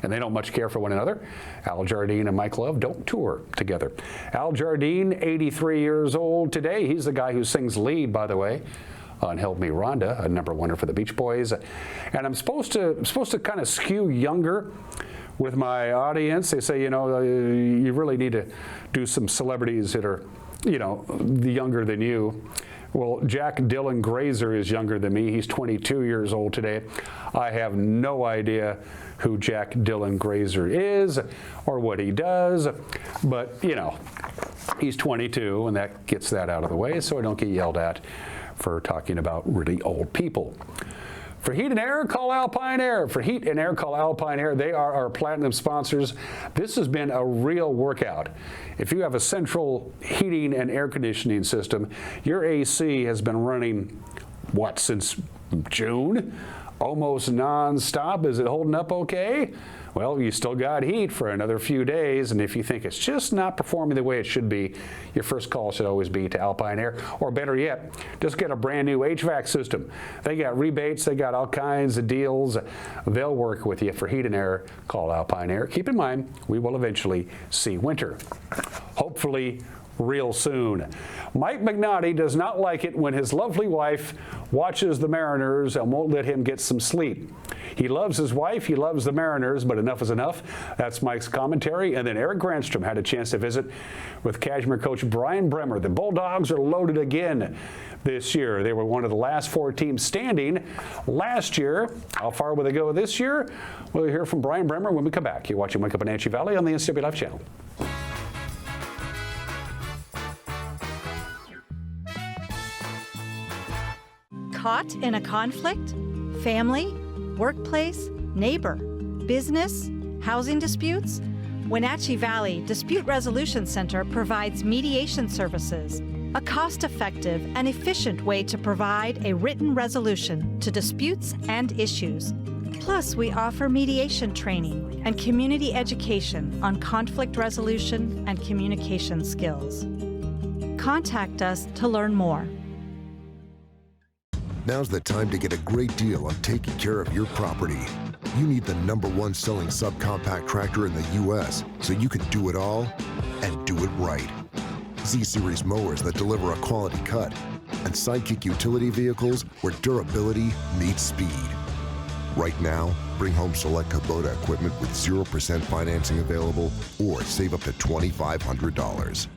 and they don't much care for one another. Al Jardine and Mike Love don't tour together. Al Jardine, 83 years old today. He's the guy who sings lead, by the way, on Help Me Rhonda, a #1 for the Beach Boys. And I'm supposed to kind of skew younger with my audience. They say, you know, you really need to do some celebrities that are, you know, younger than you. Well, Jack Dylan Grazer is younger than me. He's 22 years old today. I have no idea who Jack Dylan Grazer is or what he does, but, you know, He's 22, and that gets that out of the way so I don't get yelled at for talking about really old people. For heat and air, call Alpine Air. For heat and air, call Alpine Air. They are our platinum sponsors. This has been a real workout. If you have a central heating and air conditioning system, your AC has been running, what, since June? Almost non-stop. Is it holding up okay? Well, you still got heat for another few days, and if you think it's just not performing the way it should be, your first call should always be to Alpine Air, or better yet, just get a brand new HVAC system. They got rebates, they got all kinds of deals. They'll work with you. For heat and air, call Alpine Air. Keep in mind, we will eventually see winter. Hopefully, real soon. Mike McNaughty does not like it when his lovely wife watches the Mariners and won't let him get some sleep. He loves his wife, he loves the Mariners, but enough is enough. That's Mike's commentary. And then Eric Granstrom had a chance to visit with Cashmere coach Brian Bremer. The Bulldogs are loaded again this year. They were one of the last 4 teams standing last year. How far will they go this year? We'll hear from Brian Bremer when we come back. You're watching Wake Up Wenatchee Valley on the NCWLIFE channel. Caught in a conflict? Family, workplace, neighbor, business, housing disputes? Wenatchee Valley Dispute Resolution Center provides mediation services, a cost-effective and efficient way to provide a written resolution to disputes and issues. Plus, we offer mediation training and community education on conflict resolution and communication skills. Contact us to learn more. Now's the time to get a great deal on taking care of your property. You need the #1 selling subcompact tractor in the U.S. so you can do it all and do it right. Z-Series mowers that deliver a quality cut, and Sidekick utility vehicles where durability meets speed. Right now, bring home select Kubota equipment with 0% financing available or save up to $2,500.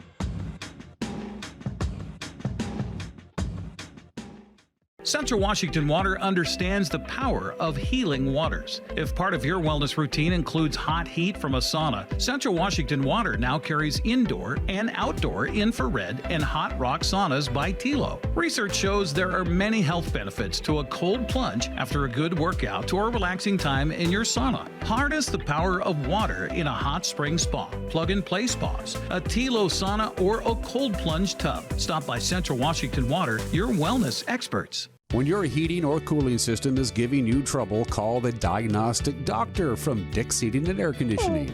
Central Washington Water understands the power of healing waters. If part of your wellness routine includes hot heat from a sauna, Central Washington Water now carries indoor and outdoor infrared and hot rock saunas by Tilo. Research shows there are many health benefits to a cold plunge after a good workout or relaxing time in your sauna. Harness the power of water in a hot spring spa, plug-and-play spas, a Tilo sauna, or a cold plunge tub. Stop by Central Washington Water, your wellness experts. When your heating or cooling system is giving you trouble, call the diagnostic doctor from Dick's Heating and Air Conditioning.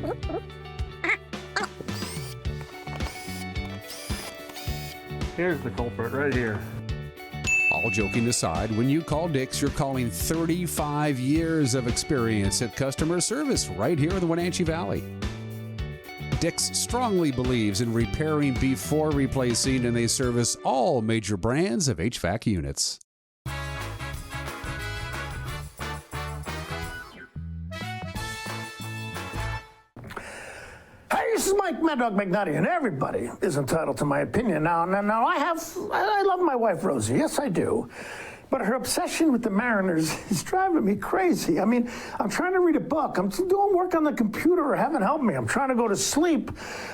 Here's the culprit right here. All joking aside, when you call Dick's, you're calling 35 years of experience at customer service right here in the Wenatchee Valley. Dick's strongly believes in repairing before replacing, and they service all major brands of HVAC units. Hey, this is Mike Mad Dog McNaughty, and everybody is entitled to my opinion. Now, I love my wife, Rosie. Yes, I do. But her obsession with the Mariners is driving me crazy. I mean, I'm trying to read a book. I'm doing work on the computer, or heaven help me, I'm trying to go to sleep.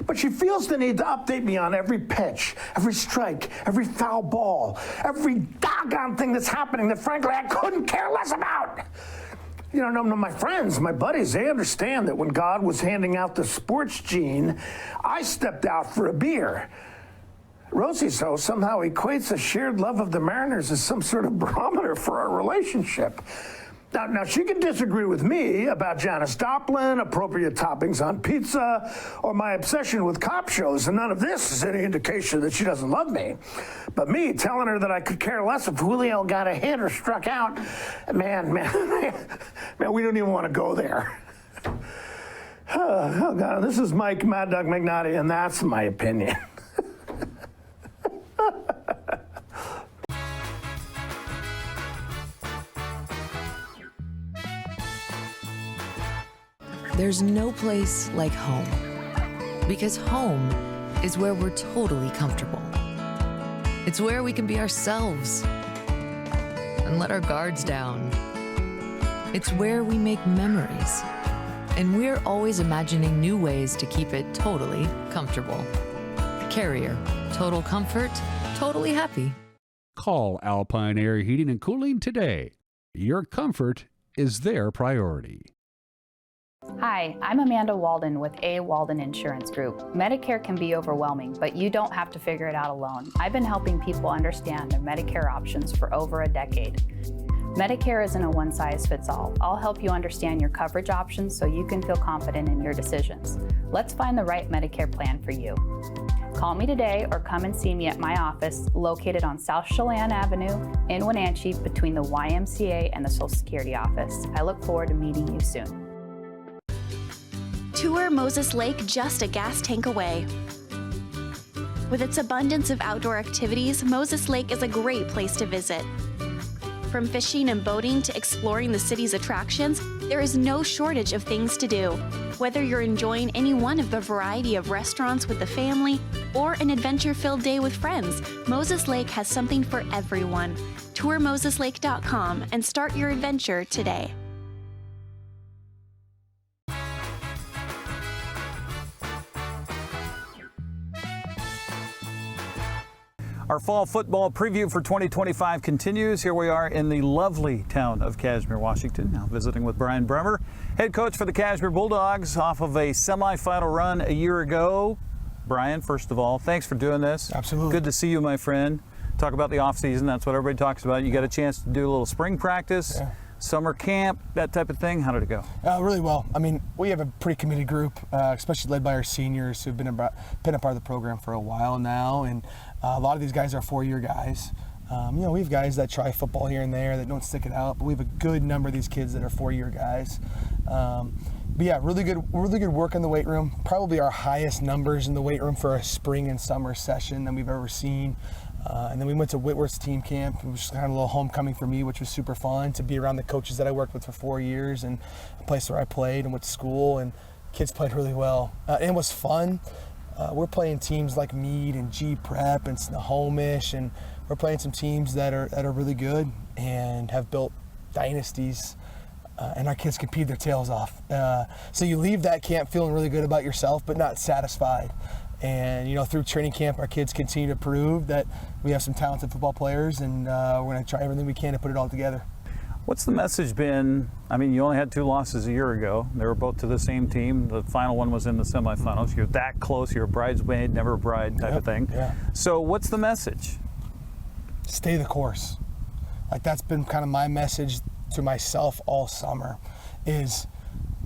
But she feels the need to update me on every pitch, every strike, every foul ball, every doggone thing that's happening that, frankly, I couldn't care less about. You know, my friends, my buddies, they understand that when God was handing out the sports gene, I stepped out for a beer. Rosie, so somehow equates a shared love of the Mariners as some sort of barometer for our relationship. Now she can disagree with me about Janis Joplin, appropriate toppings on pizza, or my obsession with cop shows, and none of this is any indication that she doesn't love me. But me telling her that I could care less if Julio got a hit or struck out, man, we don't even want to go there. Oh God, this is Mike Mad Dog McNaughty, and that's my opinion. There's no place like home, because home is where we're totally comfortable. It's where we can be ourselves and let our guards down. It's where we make memories, and we're always imagining new ways to keep it totally comfortable. Carrier. Total comfort, totally happy. Call Alpine Air Heating and Cooling today. Your comfort is their priority. Hi, I'm Amanda Walden with A. Walden Insurance Group. Medicare can be overwhelming, but you don't have to figure it out alone. I've been helping people understand their Medicare options for over a decade. Medicare isn't a one-size-fits-all. I'll help you understand your coverage options so you can feel confident in your decisions. Let's find the right Medicare plan for you. Call me today or come and see me at my office located on South Chelan Avenue in Wenatchee between the YMCA and the Social Security office. I look forward to meeting you soon. Tour Moses Lake just a gas tank away. With its abundance of outdoor activities, Moses Lake is a great place to visit. From fishing and boating to exploring the city's attractions, there is no shortage of things to do. Whether you're enjoying any one of the variety of restaurants with the family or an adventure-filled day with friends, Moses Lake has something for everyone. Tour moseslake.com and start your adventure today. Our fall football preview for 2025 continues. Here we are in the lovely town of Cashmere, Washington, now visiting with Brian Bremer, head coach for the Cashmere Bulldogs off of a semifinal run a year ago. Brian, first of all, thanks for doing this. Absolutely. Good to see you, my friend. Talk about the offseason. That's what everybody talks about. You got a chance to do a little spring practice, summer camp, that type of thing. How did it go? Really well. I mean, we have a pretty committed group, especially led by our seniors who've been a part of the program for a while now. And a lot of these guys are four-year guys. We have guys that try football here and there that don't stick it out, but we have a good number of these kids that are four-year guys. But yeah, really good work in the weight room. Probably our highest numbers in the weight room for a spring and summer session than we've ever seen. And then we went to Whitworth's team camp. It was kind of a little homecoming for me, which was super fun to be around the coaches that I worked with for 4 years and a place where I played and went to school, and kids played really well. And it was fun. We're playing teams like Meade and G Prep and Snohomish, and we're playing some teams that are really good and have built dynasties. And our kids compete their tails off. So you leave that camp feeling really good about yourself, but not satisfied. And through training camp, our kids continue to prove that we have some talented football players, and we're going to try everything we can to put it all together. What's the message been? I mean, you only had 2 losses a year ago. They were both to the same team. The final one was in the semifinals. You're that close. You're a bridesmaid, never a bride type of thing. Yeah. So what's the message? Stay the course. Like, that's been kind of my message to myself all summer is,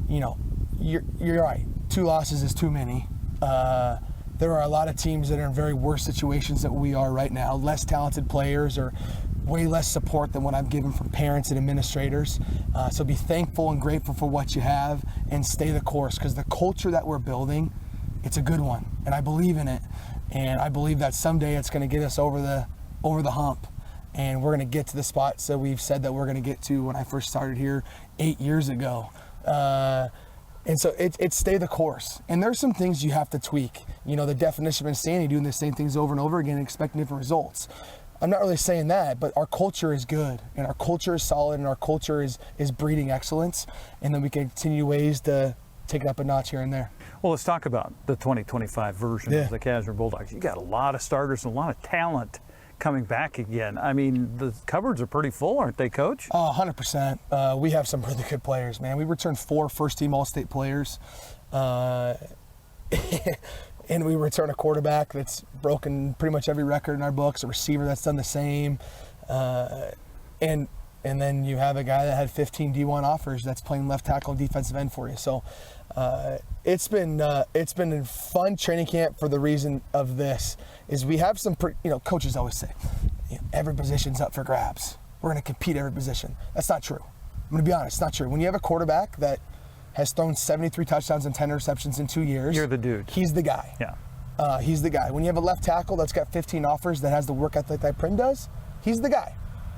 you're right. 2 losses is too many. There are a lot of teams that are in very worse situations than we are right now. Less talented players or way less support than what I'm given from parents and administrators. So be thankful and grateful for what you have and stay the course, because the culture that we're building, it's a good one, and I believe in it. And I believe that someday it's going to get us over the hump, and we're going to get to the spots that we've said that we're going to get to when I first started here 8 years ago. And so it's stay the course. And there's some things you have to tweak. The definition of insanity, doing the same things over and over again and expecting different results. I'm not really saying that, but our culture is good, and our culture is solid, and our culture is breeding excellence. And then we can continue ways to take it up a notch here and there. Well, let's talk about the 2025 version of the Cashmere Bulldogs. You got a lot of starters and a lot of talent coming back again. I mean, the cupboards are pretty full, aren't they, Coach? 100%. We have some really good players, man. We returned 4 first-team All-State players. And we return a quarterback that's broken pretty much every record in our books, a receiver that's done the same. And then you have a guy that had 15 D1 offers that's playing left tackle and defensive end for you. So it's been a fun training camp for the reason of this is we have some, coaches always say, every position's up for grabs. We're going to compete every position. That's not true. I'm going to be honest, it's not true. When you have a quarterback that has thrown 73 touchdowns and 10 interceptions in 2 years. You're the dude. He's the guy. Yeah. He's the guy. When you have a left tackle that's got 15 offers that has the work ethic that Prim does, he's the guy.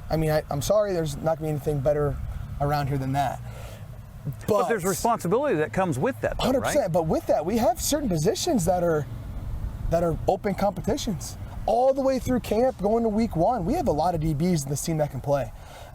I mean, I'm sorry, there's not going to be anything better around here than that. But there's responsibility that comes with that, though, 100%. right? But with that, we have certain positions that are open competitions. all the way through camp, going to week 1. We have a lot of DBs in this team that can play.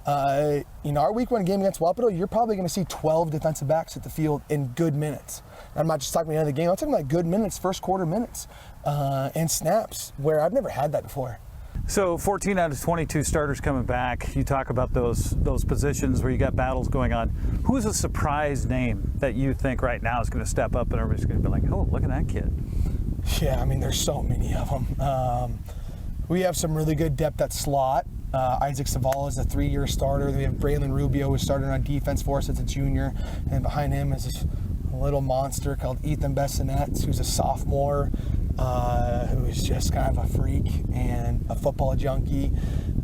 Our week 1 game against Wapato, you're probably going to see 12 defensive backs at the field in good minutes. I'm not just talking about the end of the game. I'm talking about good minutes, first quarter minutes, and snaps, where I've never had that before. So 14 out of 22 starters coming back. You talk about those positions where you got battles going on. Who's a surprise name that you think right now is going to step up and everybody's going to be like, oh, look at that kid? Yeah, I mean, there's so many of them. We have some really good depth at slot. Isaac Zavala is a 3-year starter. We have Braylon Rubio, who's starting on defense for us as a junior. And behind him is this little monster called Ethan Bessonette, who's a sophomore, who is just kind of a freak and a football junkie.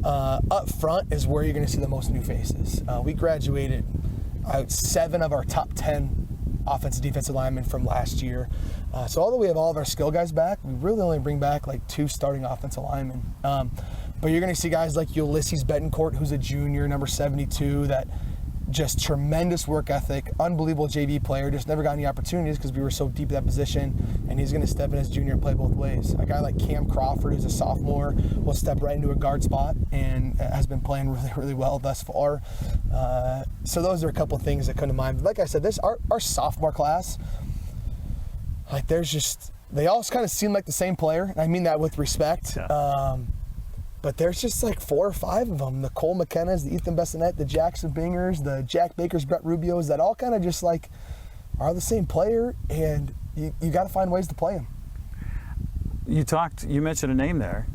Up front is where you're going to see the most new faces. We graduated 7 of our top 10 offensive defensive linemen from last year. So although we have all of our skill guys back, we really only bring back like 2 starting offensive linemen. But you're going to see guys like Ulysses Betancourt, who's a junior, number 72, that just tremendous work ethic, unbelievable JV player, just never got any opportunities because we were so deep in that position, and he's going to step in as junior and play both ways. A guy like Cam Crawford, who's a sophomore, will step right into a guard spot and has been playing really, really well thus far. So those are a couple of things that come to mind. But like I said, our sophomore class, like they all kind of seem like the same player, and I mean that with respect. Yeah. But there's just like 4 or 5 of them. The Cole McKenna's, the Ethan Bessonette, the Jackson Bingers, the Jack Bakers, Brett Rubios, that all kind of just like are the same player, and you got to find ways to play them. You mentioned a name there,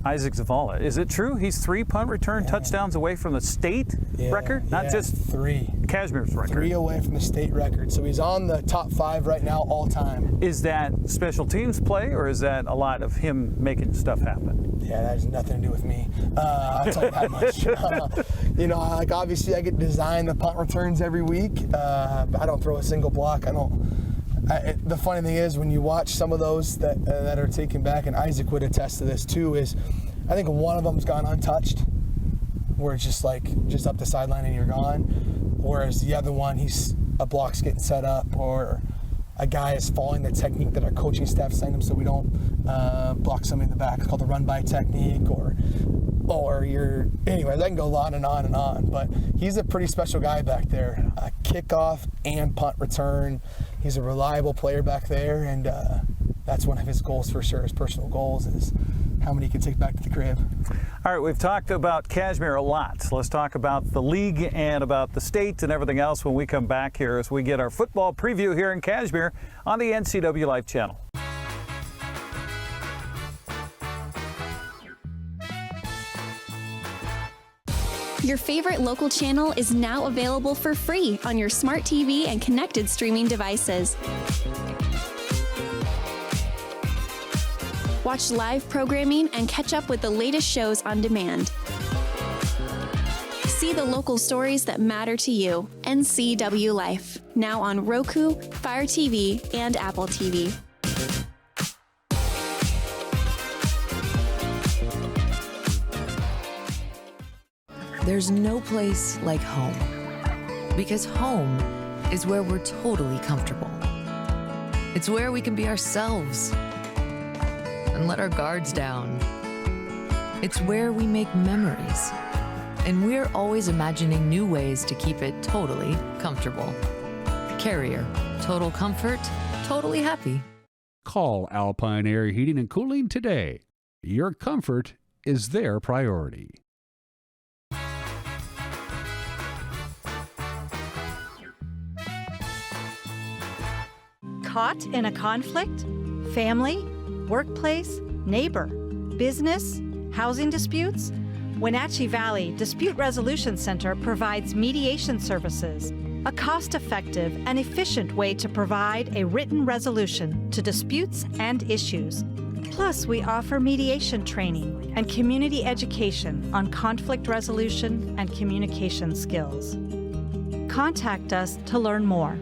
Isaac Zavala. Is it true he's 3 punt return touchdowns away from the state record? Not just 3. Cashmere's record. 3 away from the state record. So he's on the top 5 right now all time. Is that special teams play, or is that a lot of him making stuff happen? Yeah, that has nothing to do with me. I'll tell you that much. Like obviously I get to design the punt returns every week. But I don't throw a single block. The funny thing is, when you watch some of those that are taken back, and Isaac would attest to this too, is I think one of them's gone untouched, where it's just up the sideline and you're gone. Whereas the other one, a block's getting set up, or a guy is following the technique that our coaching staff sent him so we don't block somebody in the back. It's called the run-by technique, anyways, I can go on and on and on, but he's a pretty special guy back there. Kickoff and punt return. He's a reliable player back there, and that's one of his goals for sure. His personal goals is how many he can take back to the crib. All right, we've talked about Cashmere a lot. So let's talk about the league and about the state and everything else when we come back here as we get our football preview here in Cashmere on the NCWLIFE channel. Your favorite local channel is now available for free on your smart TV and connected streaming devices. Watch live programming and catch up with the latest shows on demand. See the local stories that matter to you. NCWLIFE, now on Roku, Fire TV, and Apple TV. There's no place like home, because home is where we're totally comfortable. It's where we can be ourselves and let our guards down. It's where we make memories, and we're always imagining new ways to keep it totally comfortable. Carrier, total comfort, totally happy. Call Alpine Air Heating and Cooling today. Your comfort is their priority. Caught in a conflict? Family, workplace, neighbor, business, housing disputes? Wenatchee Valley Dispute Resolution Center provides mediation services, a cost-effective and efficient way to provide a written resolution to disputes and issues. Plus, we offer mediation training and community education on conflict resolution and communication skills. Contact us to learn more.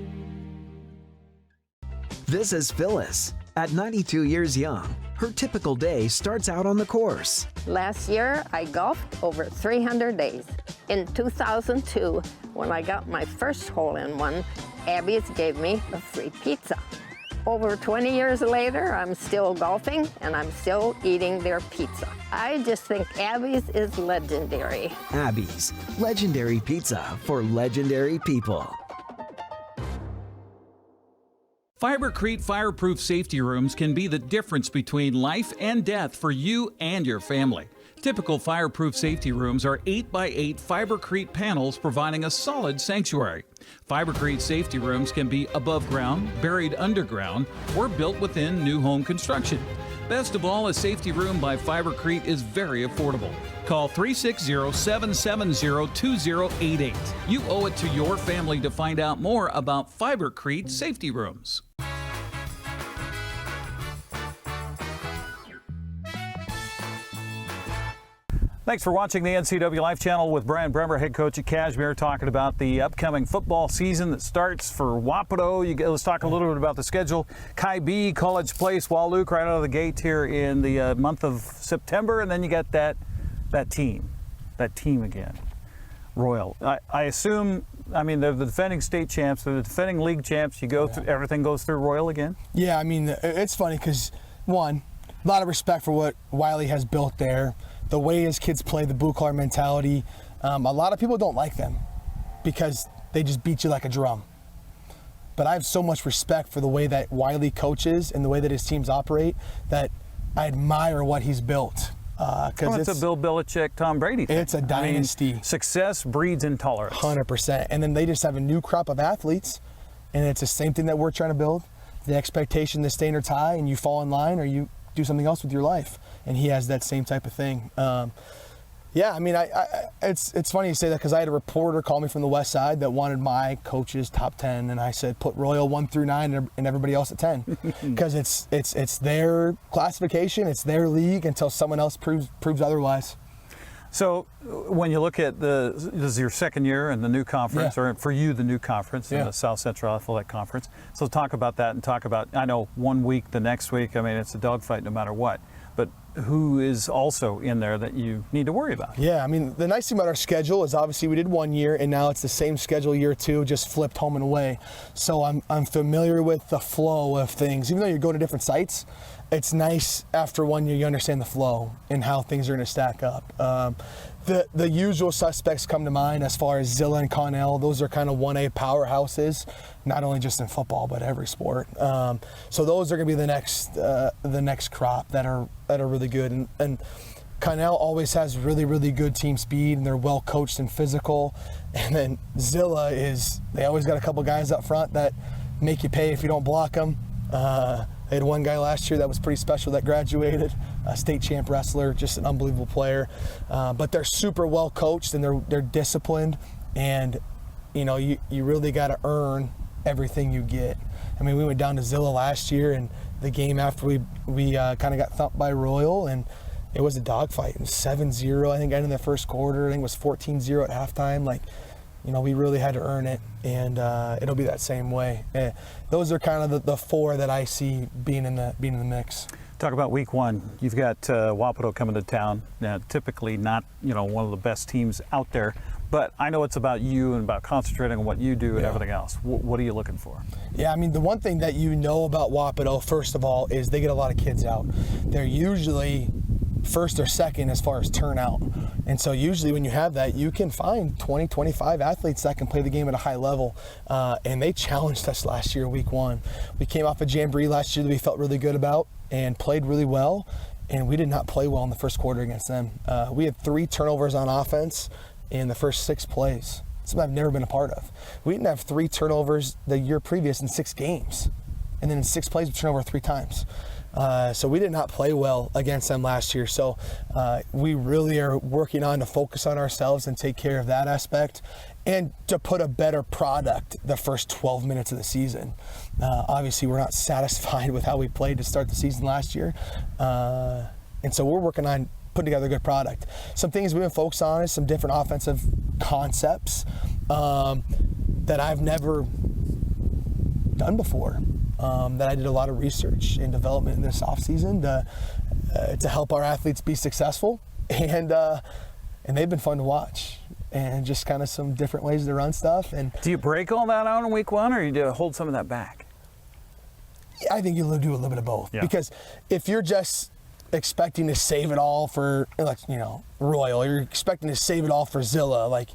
This is Phyllis. At 92 years young, her typical day starts out on the course. Last year, I golfed over 300 days. In 2002, when I got my first hole-in-one, Abby's gave me a free pizza. Over 20 years later, I'm still golfing and I'm still eating their pizza. I just think Abby's is legendary. Abby's, legendary pizza for legendary people. Fibercrete fireproof safety rooms can be the difference between life and death for you and your family. Typical fireproof safety rooms are 8x8 Fibercrete panels providing a solid sanctuary. Fibercrete safety rooms can be above ground, buried underground, or built within new home construction. Best of all, a safety room by Fibercrete is very affordable. Call 360-770-2088. You owe it to your family to find out more about Fibercrete safety rooms. Thanks for watching the NCWLIFE channel with Brian Bremer, head coach at Cashmere, talking about the upcoming football season that starts for Wapato. Let's talk a little bit about the schedule. Kai B, College Place, Wahluke right out of the gate here in the month of September, and then you got that team again, Royal. I assume, I mean, they're the defending state champs, they're the defending league champs. You go through, everything goes through Royal again? Yeah, I mean, it's funny because, one, a lot of respect for what Wiley has built there. The way his kids play, the blue collar mentality. A lot of people don't like them because they just beat you like a drum. But I have so much respect for the way that Wiley coaches and the way that his teams operate that I admire what he's built. It's a Bill Belichick, Tom Brady thing. It's a dynasty. I mean, success breeds intolerance. 100%. And then they just have a new crop of athletes, and it's the same thing that we're trying to build. The expectation, the standard's high, and you fall in line or you do something else with your life. And he has that same type of thing. Yeah, I mean, it's funny you say that because I had a reporter call me from the West Side that wanted my coach's top 10, and I said put Royal 1 through 9 and everybody else at 10 because it's their classification, it's their league until someone else proves otherwise. So when you look at this is your second year in the new conference, or for you the new conference, in the South Central Athletic Conference. So talk about that and talk about, I know 1 week, the next week, I mean, it's a dogfight no matter what. But who is also in there that you need to worry about? Yeah, I mean, the nice thing about our schedule is obviously we did 1 year and now it's the same schedule year 2, just flipped home and away. So I'm familiar with the flow of things. Even though you go to different sites, it's nice after 1 year you understand the flow and how things are going to stack up. The usual suspects come to mind as far as Zilla and Connell. Those are kind of 1A powerhouses, not only just in football but every sport. So those are going to be the next crop that are really good. And Connell always has really, really good team speed, and they're well coached and physical. And then Zilla they always got a couple guys up front that make you pay if you don't block them. They had one guy last year that was pretty special that graduated, a state champ wrestler, just an unbelievable player. But they're super well coached and they're disciplined, and you really got to earn everything you get. I mean, we went down to Zilla last year, and the game after we kind of got thumped by Royal, and it was a dogfight. It was 7-0, I think, ended in the first quarter. I think it was 14-0 at halftime. Like, we really had to earn it, and it'll be that same way. Those are kind of the four that I see being in the mix. Talk about week 1. You've got Wapato coming to town. Now, typically not one of the best teams out there, but I know it's about you and about concentrating on what you do and everything else. What are you looking for? Yeah, I mean, the one thing that you know about Wapato, first of all, is they get a lot of kids out. They're usually first or second as far as turnout. And so usually when you have that, you can find 20, 25 athletes that can play the game at a high level. And they challenged us last year, week 1. We came off a jamboree last year that we felt really good about and played really well. And we did not play well in the first quarter against them. We had 3 turnovers on offense in the first 6 plays. Something I've never been a part of. We didn't have 3 turnovers the year previous in 6 games. And then in 6 plays, we turned over 3 times. So we did not play well against them last year. So we really are working on to focus on ourselves and take care of that aspect and to put a better product the first 12 minutes of the season. Obviously, we're not satisfied with how we played to start the season last year. And so we're working on putting together a good product. Some things we've been focused on is some different offensive concepts that I've never done before. That I did a lot of research and development in this offseason to help our athletes be successful, and they've been fun to watch, and just kind of some different ways to run stuff. And do you break all that out in week 1, or you do hold some of that back? I think you'll do a little bit of both. Yeah. Because if you're just expecting to save it all for, like, you know, Royal, you're expecting to save it all for Zilla, like,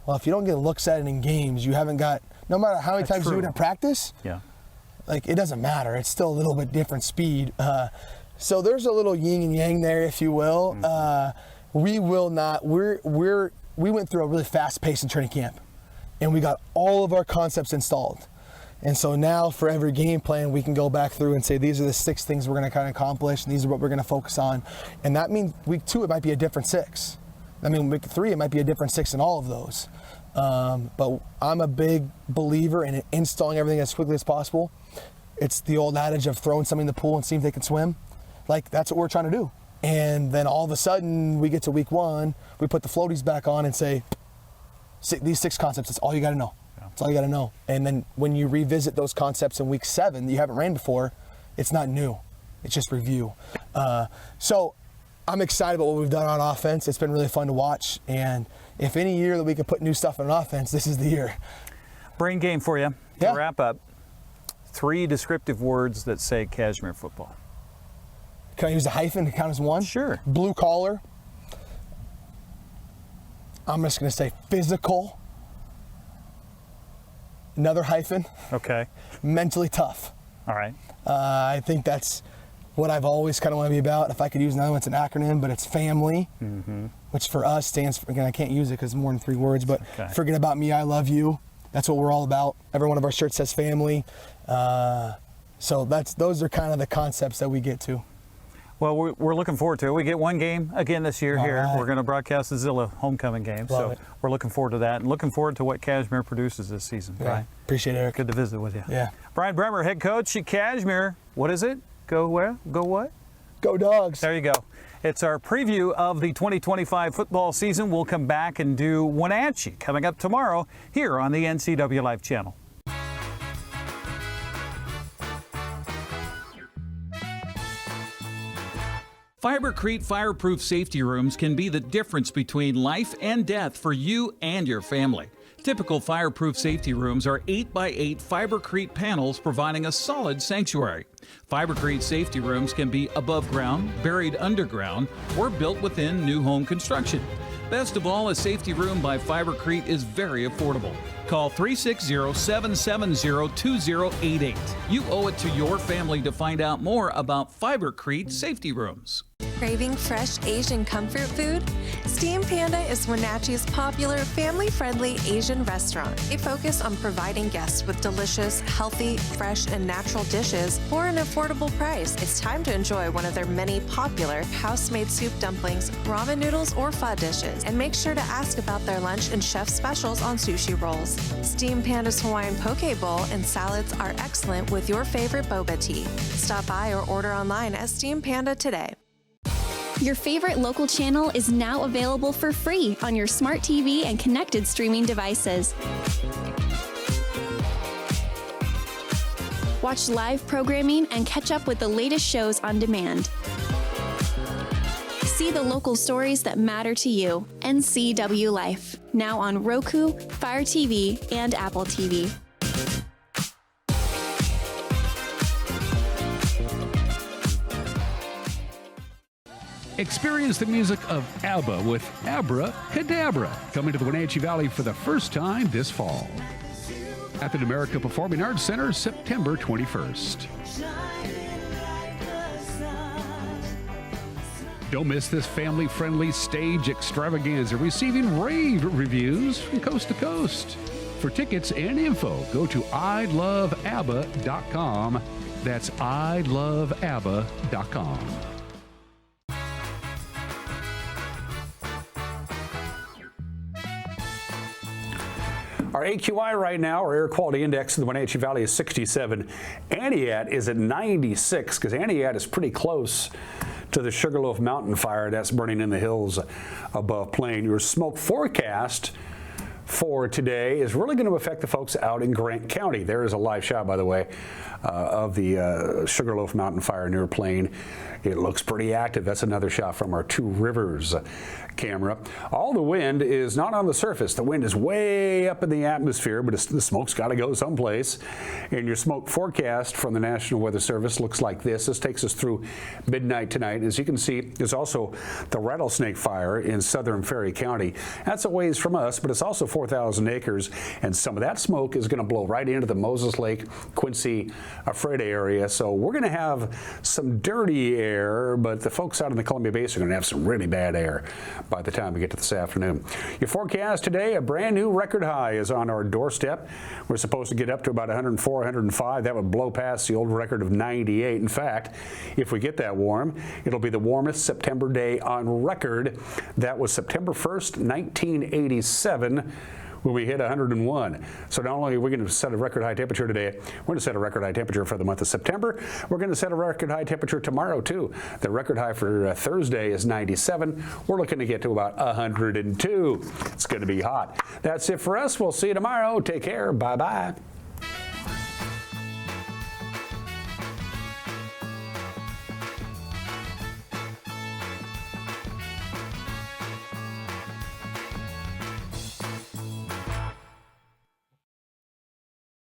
well, if you don't get looks at it in games, you haven't got, no matter how many times you do it in practice, yeah, like, it doesn't matter. It's still a little bit different speed. So there's a little yin and yang there, if you will. We will not, we went through a really fast pace in training camp, and we got all of our concepts installed. And so now for every game plan, we can go back through and say, these are the 6 things we're going to kind of accomplish, and these are what we're going to focus on. And that means week 2, it might be a different 6. I mean, week 3, it might be a different 6 in all of those. But I'm a big believer in installing everything as quickly as possible. It's the old adage of throwing somebody in the pool and seeing if they can swim. Like, that's what we're trying to do. And then all of a sudden, we get to week 1, we put the floaties back on and say, these 6 concepts, that's all you got to know. That's all you got to know. And then when you revisit those concepts in week 7 that you haven't ran before, it's not new. It's just review. So I'm excited about what we've done on offense. It's been really fun to watch. And if any year that we can put new stuff on offense, this is the year. Brain game for you to wrap up. 3 descriptive words that say Cashmere football. Can I use a hyphen to count as one? Sure. Blue collar. I'm just going to say physical. Another hyphen. Okay. Mentally tough. All right. I think that's what I've always kind of want to be about. If I could use another one, it's an acronym, but it's family, which for us stands for, again, I can't use it because it's more than 3 words, but forget about me, I love you. That's what we're all about. Every one of our shirts says family. So those are kind of the concepts that we get to. Well, we're looking forward to it. We get 1 game again this year here. Right. We're going to broadcast the Zilla homecoming game. Love it. We're looking forward to that and looking forward to what Cashmere produces this season. Yeah. Brian. Appreciate it, Eric. Good to visit with you. Yeah. Brian Bremer, head coach at Cashmere. What is it? Go where? Go what? Go Dogs. There you go. It's our preview of the 2025 football season. We'll come back and do Wenatchee coming up tomorrow here on the NCWLIFE channel. Fibercrete fireproof safety rooms can be the difference between life and death for you and your family. Typical fireproof safety rooms are 8x8 Fibercrete panels providing a solid sanctuary. Fibercrete safety rooms can be above ground, buried underground, or built within new home construction. Best of all, a safety room by Fibercrete is very affordable. Call 360-770-2088. You owe it to your family to find out more about Fibercrete safety rooms. Craving fresh Asian comfort food? Steam Panda is Wenatchee's popular family-friendly Asian restaurant. They focus on providing guests with delicious, healthy, fresh, and natural dishes for an affordable price. It's time to enjoy one of their many popular house-made soup dumplings, ramen noodles, or pho dishes. And make sure to ask about their lunch and chef specials on sushi rolls. Steam Panda's Hawaiian poke bowl and salads are excellent with your favorite boba tea. Stop by or order online at Steam Panda today. Your favorite local channel is now available for free on your smart TV and connected streaming devices. Watch live programming and catch up with the latest shows on demand. See the local stories that matter to you. NCWLIFE, now on Roku, Fire TV, and Apple TV. Experience the music of ABBA with Abracadabra, coming to the Wenatchee Valley for the first time this fall. At the America Performing Arts Center, September 21st. Don't miss this family-friendly stage extravaganza, receiving rave reviews from coast to coast. For tickets and info, go to iloveabba.com. That's iloveabba.com. Our AQI right now, our air quality index in the Wenatchee Valley is 67. Aniat is at 96 because Aniat is pretty close to the Sugarloaf Mountain fire that's burning in the hills above Plain. Your smoke forecast for today is really going to affect the folks out in Grant County. There is a live shot, by the way, of the Sugarloaf Mountain Fire near Plain. It looks pretty active. That's another shot from our Two Rivers camera. All the wind is not on the surface. The wind is way up in the atmosphere, but the smoke's got to go someplace. And your smoke forecast from the National Weather Service looks like this. This takes us through midnight tonight. As you can see, there's also the Rattlesnake Fire in southern Ferry County. That's a ways from us, but it's also 4,000 acres, and some of that smoke is going to blow right into the Moses Lake, Quincy, Ephrata area. So we're going to have some dirty air, but the folks out in the Columbia Basin are going to have some really bad air by the time we get to this afternoon. Your forecast today, a brand new record high is on our doorstep. We're supposed to get up to about 104, 105. That would blow past the old record of 98. In fact, if we get that warm, it'll be the warmest September day on record. That was September 1st, 1987. When we hit 101. So not only are we going to set a record high temperature today, we're going to set a record high temperature for the month of September. We're going to set a record high temperature tomorrow too. The record high for Thursday is 97. We're looking to get to about 102. It's going to be hot. That's it for us. We'll see you tomorrow. Take care. Bye-bye.